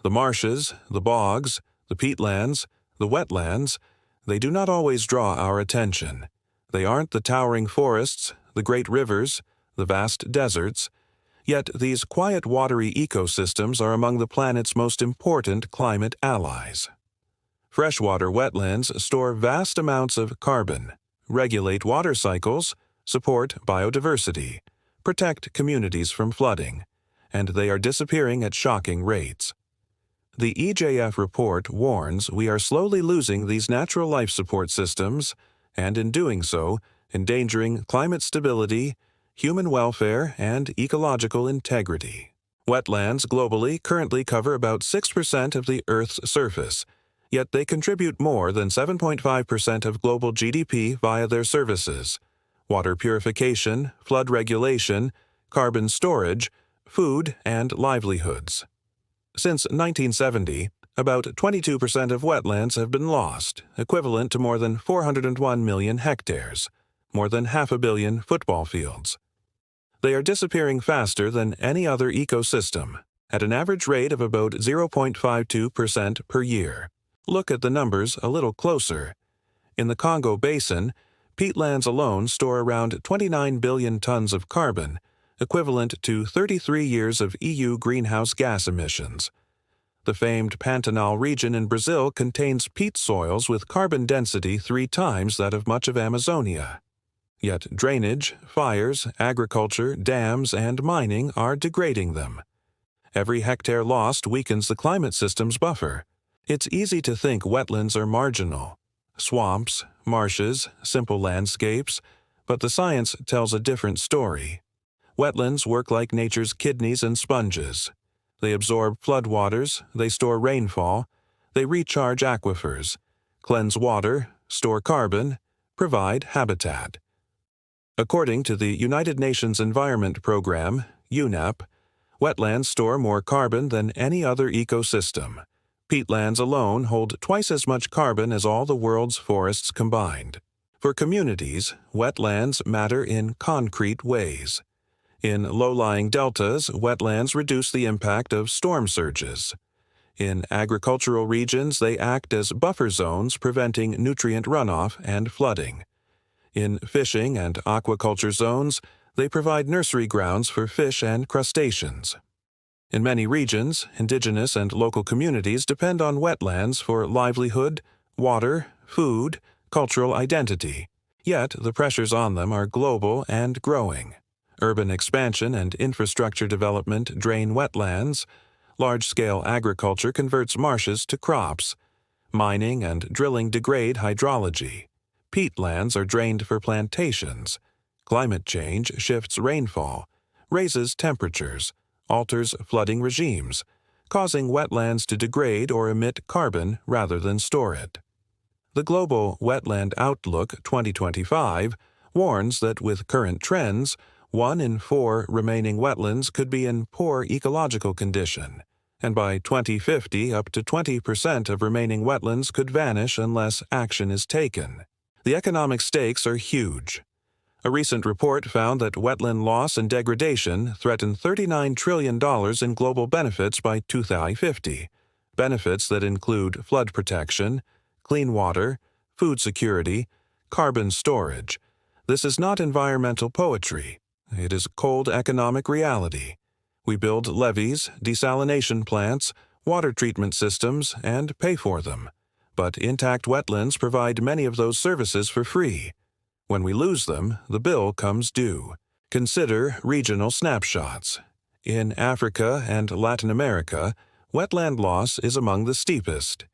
The marshes, the bogs, the peatlands, the wetlands, they do not always draw our attention. They aren't the towering forests, the great rivers, the vast deserts. Yet these quiet watery ecosystems are among the planet's most important climate allies. Freshwater wetlands store vast amounts of carbon, regulate water cycles, support biodiversity, protect communities from flooding, and they are disappearing at shocking rates. The EJF report warns we are slowly losing these natural life support systems, and in doing so, endangering climate stability, human welfare, and ecological integrity. Wetlands globally currently cover about 6% of the Earth's surface, yet they contribute more than 7.5% of global GDP via their services: water purification, flood regulation, carbon storage, food, and livelihoods. Since 1970, about 22% of wetlands have been lost, equivalent to more than 401 million hectares, more than 500 million football fields. They are disappearing faster than any other ecosystem, at an average rate of about 0.52% per year. Look at the numbers a little closer. In the Congo Basin, peatlands alone store around 29 billion tons of carbon, equivalent to 33 years of EU greenhouse gas emissions. The famed Pantanal region in Brazil contains peat soils with carbon density 3 times that of much of Amazonia. Yet drainage, fires, agriculture, dams, and mining are degrading them. Every hectare lost weakens the climate system's buffer. It's easy to think wetlands are marginal. Swamps, marshes, simple landscapes, but the science tells a different story. Wetlands work like nature's kidneys and sponges. They absorb floodwaters, they store rainfall, they recharge aquifers, cleanse water, store carbon, provide habitat. According to the United Nations Environment Program, UNEP, wetlands store more carbon than any other ecosystem. Peatlands alone hold twice as much carbon as all the world's forests combined. For communities, wetlands matter in concrete ways. In low-lying deltas, wetlands reduce the impact of storm surges. In agricultural regions, they act as buffer zones preventing nutrient runoff and flooding. In fishing and aquaculture zones, they provide nursery grounds for fish and crustaceans. In many regions, indigenous and local communities depend on wetlands for livelihood, water, food, cultural identity. Yet the pressures on them are global and growing. Urban expansion and infrastructure development drain wetlands. Large-scale agriculture converts marshes to crops. Mining and drilling degrade hydrology. Peatlands are drained for plantations. Climate change shifts rainfall, raises temperatures, alters flooding regimes, causing wetlands to degrade or emit carbon rather than store it. The Global Wetland Outlook 2025 warns that with current trends, 1 in 4 remaining wetlands could be in poor ecological condition, and by 2050 up to 20% of remaining wetlands could vanish unless action is taken. The economic stakes are huge. A recent report found that wetland loss and degradation threaten $39 trillion in global benefits by 2050, benefits that include flood protection, clean water, food security, carbon storage. This is not environmental poetry. It is cold economic reality. We build levees, desalination plants, water treatment systems, and pay for them. But intact wetlands provide many of those services for free. When we lose them, the bill comes due. Consider regional snapshots. In Africa and Latin America, wetland loss is among the steepest.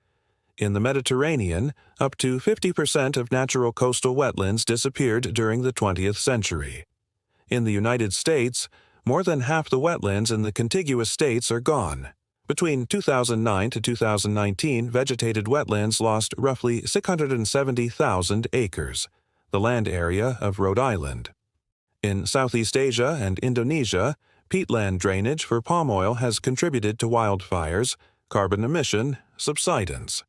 In the Mediterranean, up to 50% of natural coastal wetlands disappeared during the 20th century. In the United States, more than half the wetlands in the contiguous states are gone. Between 2009 to 2019, vegetated wetlands lost roughly 670,000 acres, the land area of Rhode Island. In Southeast Asia and Indonesia, peatland drainage for palm oil has contributed to wildfires, carbon emission, subsidence.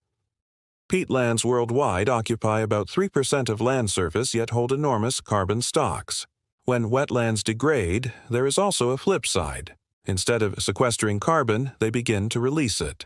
Peatlands worldwide occupy about 3% of land surface yet hold enormous carbon stocks. When wetlands degrade, there is also a flip side. Instead of sequestering carbon, they begin to release it.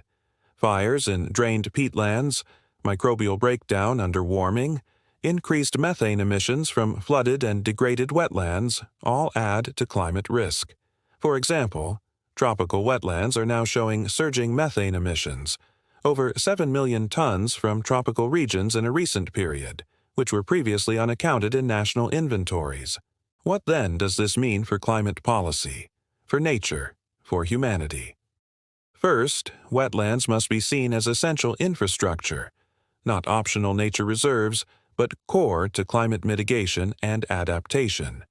Fires in drained peatlands, microbial breakdown under warming, increased methane emissions from flooded and degraded wetlands all add to climate risk. For example, tropical wetlands are now showing surging methane emissions, over 7 million tons from tropical regions in a recent period, which were previously unaccounted in national inventories. What then does this mean for climate policy, for nature, for humanity? First, wetlands must be seen as essential infrastructure, not optional nature reserves, but core to climate mitigation and adaptation.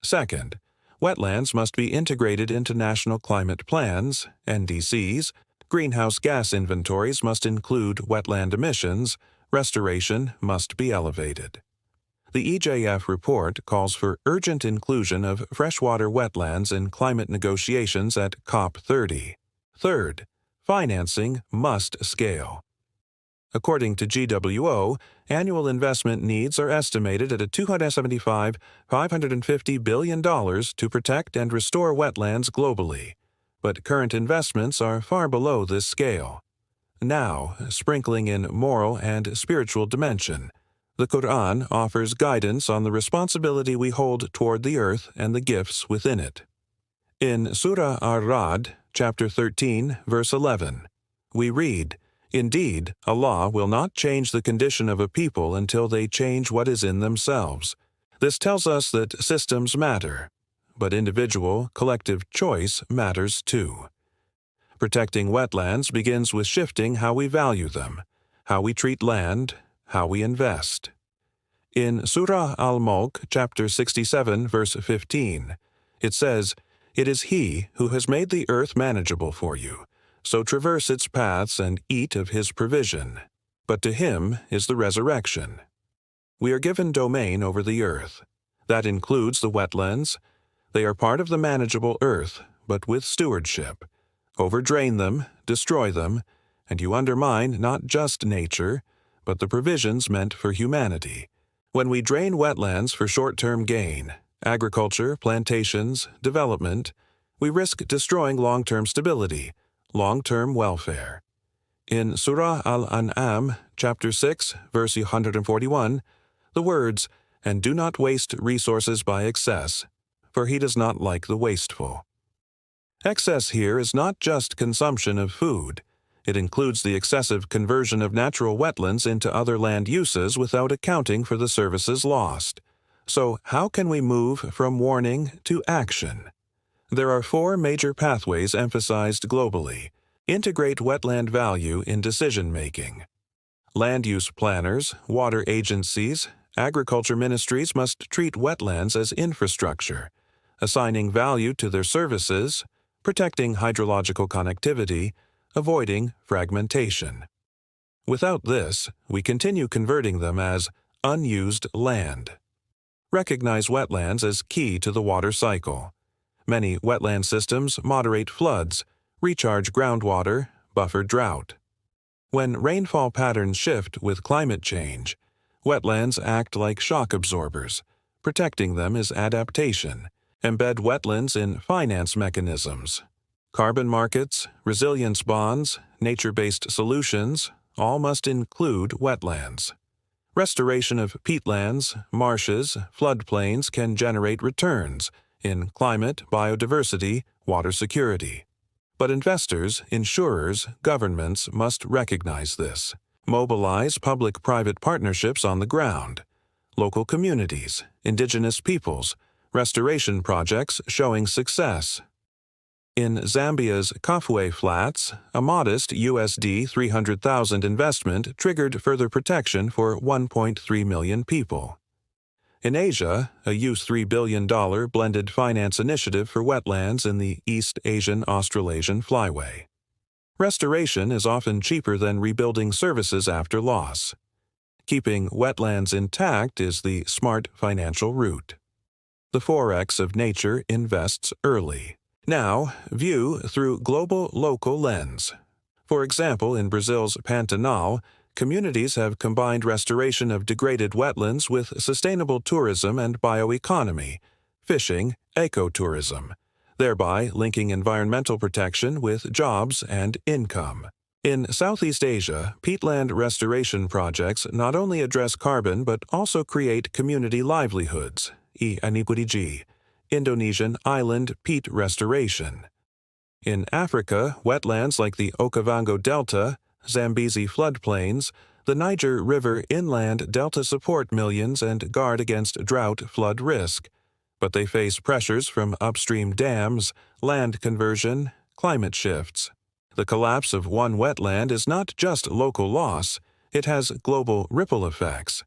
Second, wetlands must be integrated into national climate plans, NDCs, greenhouse gas inventories must include wetland emissions, restoration must be elevated. The EJF report calls for urgent inclusion of freshwater wetlands in climate negotiations at COP30. Third, financing must scale. According to GWO, annual investment needs are estimated at $275–550 billion to protect and restore wetlands globally, but current investments are far below this scale. Now, sprinkling in moral and spiritual dimension, the Quran offers guidance on the responsibility we hold toward the earth and the gifts within it. In Surah Ar-Ra'd, chapter 13, verse 11, we read, "Indeed, Allah will not change the condition of a people until they change what is in themselves." This tells us that systems matter, but individual, collective choice matters too. Protecting wetlands begins with shifting how we value them, how we treat land, how we invest. In Surah Al-Mulk, chapter 67, verse 15, it says, "It is He who has made the earth manageable for you, so traverse its paths and eat of His provision. But to Him is the resurrection." We are given domain over the earth. That includes the wetlands. They are part of the manageable earth, but with stewardship. Overdrain them, destroy them, and you undermine not just nature, but the provisions meant for humanity. When we drain wetlands for short-term gain, agriculture, plantations, development, we risk destroying long-term stability, long-term welfare. In Surah Al-An'am, chapter 6, verse 141, the words, "And do not waste resources by excess, for He does not like the wasteful." Excess here is not just consumption of food. It includes the excessive conversion of natural wetlands into other land uses without accounting for the services lost. So, how can we move from warning to action? There are 4 major pathways emphasized globally. Integrate wetland value in decision-making. Land use planners, water agencies, agriculture ministries must treat wetlands as infrastructure, assigning value to their services, protecting hydrological connectivity, avoiding fragmentation. Without this, we continue converting them as unused land. Recognize wetlands as key to the water cycle. Many wetland systems moderate floods, recharge groundwater, buffer drought. When rainfall patterns shift with climate change, wetlands act like shock absorbers. Protecting them is adaptation. Embed wetlands in finance mechanisms. Carbon markets, resilience bonds, nature-based solutions all must include wetlands. Restoration of peatlands, marshes, floodplains can generate returns in climate, biodiversity, water security. But investors, insurers, governments must recognize this. Mobilize public-private partnerships on the ground. Local communities, indigenous peoples, restoration projects showing success. In Zambia's Kafue Flats, a modest USD 300,000 investment triggered further protection for 1.3 million people. In Asia, a US$3 billion blended finance initiative for wetlands in the East Asian-Australasian Flyway. Restoration is often cheaper than rebuilding services after loss. Keeping wetlands intact is the smart financial route. The 4X of nature invests early. Now, view through global-local lens. For example, in Brazil's Pantanal, communities have combined restoration of degraded wetlands with sustainable tourism and bioeconomy, fishing, ecotourism. thereby linking environmental protection with jobs and income. In Southeast Asia, peatland restoration projects not only address carbon but also create community livelihoods, Indonesian island peat restoration. In Africa, wetlands like the Okavango Delta, Zambezi floodplains, the Niger River inland delta support millions and guard against drought flood risk, but they face pressures from upstream dams, land conversion, climate shifts. The collapse of one wetland is not just local loss, it has global ripple effects.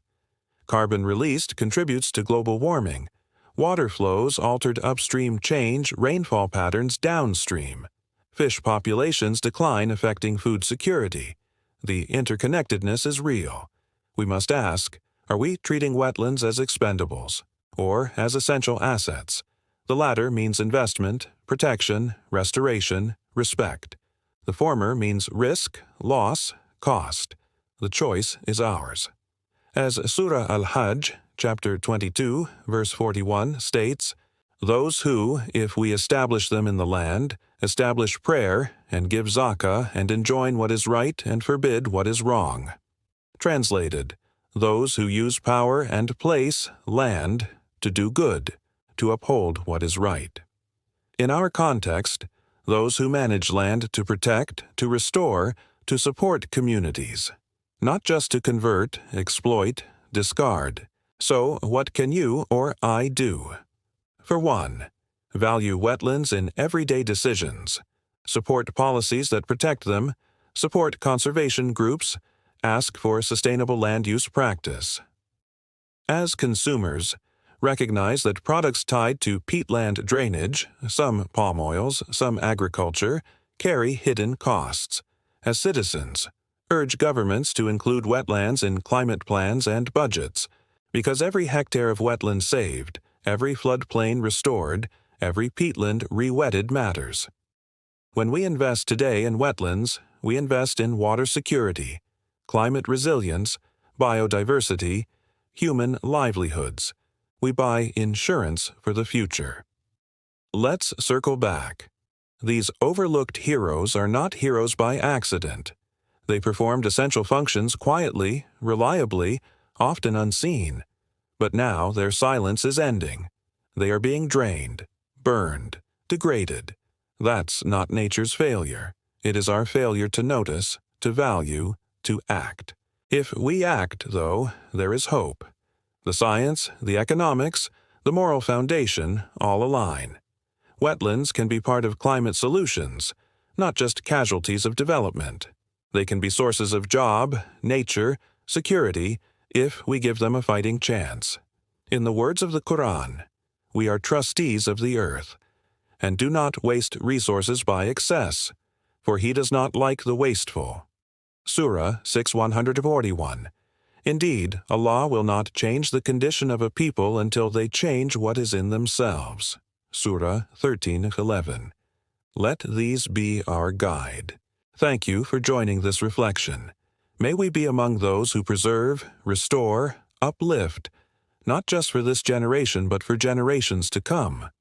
Carbon released contributes to global warming. Water flows altered upstream change rainfall patterns downstream. Fish populations decline affecting food security. The interconnectedness is real. We must ask, are we treating wetlands as expendables or as essential assets? The latter means investment, protection, restoration, respect. The former means risk, loss, cost. The choice is ours. As Surah Al-Hajj, chapter 22, verse 41, states, "Those who, if we establish them in the land, establish prayer, and give zakah, and enjoin what is right and forbid what is wrong." Translated, those who use power and place, land, to do good, to uphold what is right. In our context, those who manage land to protect, to restore, to support communities, not just to convert, exploit, discard. So, what can you or I do? For one, value wetlands in everyday decisions. Support policies that protect them. Support conservation groups. Ask for sustainable land use practice. As consumers, recognize that products tied to peatland drainage, some palm oils, some agriculture, carry hidden costs. As citizens, urge governments to include wetlands in climate plans and budgets, because every hectare of wetland saved, every floodplain restored, every peatland re-wetted matters. When we invest today in wetlands, we invest in water security, climate resilience, biodiversity, human livelihoods. We buy insurance for the future. Let's circle back. These overlooked heroes are not heroes by accident. They performed essential functions quietly, reliably, often unseen. But now their silence is ending. They are being drained, burned, degraded. That's not nature's failure. It is our failure to notice, to value, to act. If we act, though, there is hope. The science, the economics, the moral foundation all align. Wetlands can be part of climate solutions, not just casualties of development. They can be sources of job, nature, security, if we give them a fighting chance. In the words of the Quran, we are trustees of the earth, and do not waste resources by excess, for He does not like the wasteful. Surah 6:141. Indeed, Allah will not change the condition of a people until they change what is in themselves. Surah 13:11. Let these be our guide. Thank you for joining this reflection. May we be among those who preserve, restore, uplift, not just for this generation but for generations to come.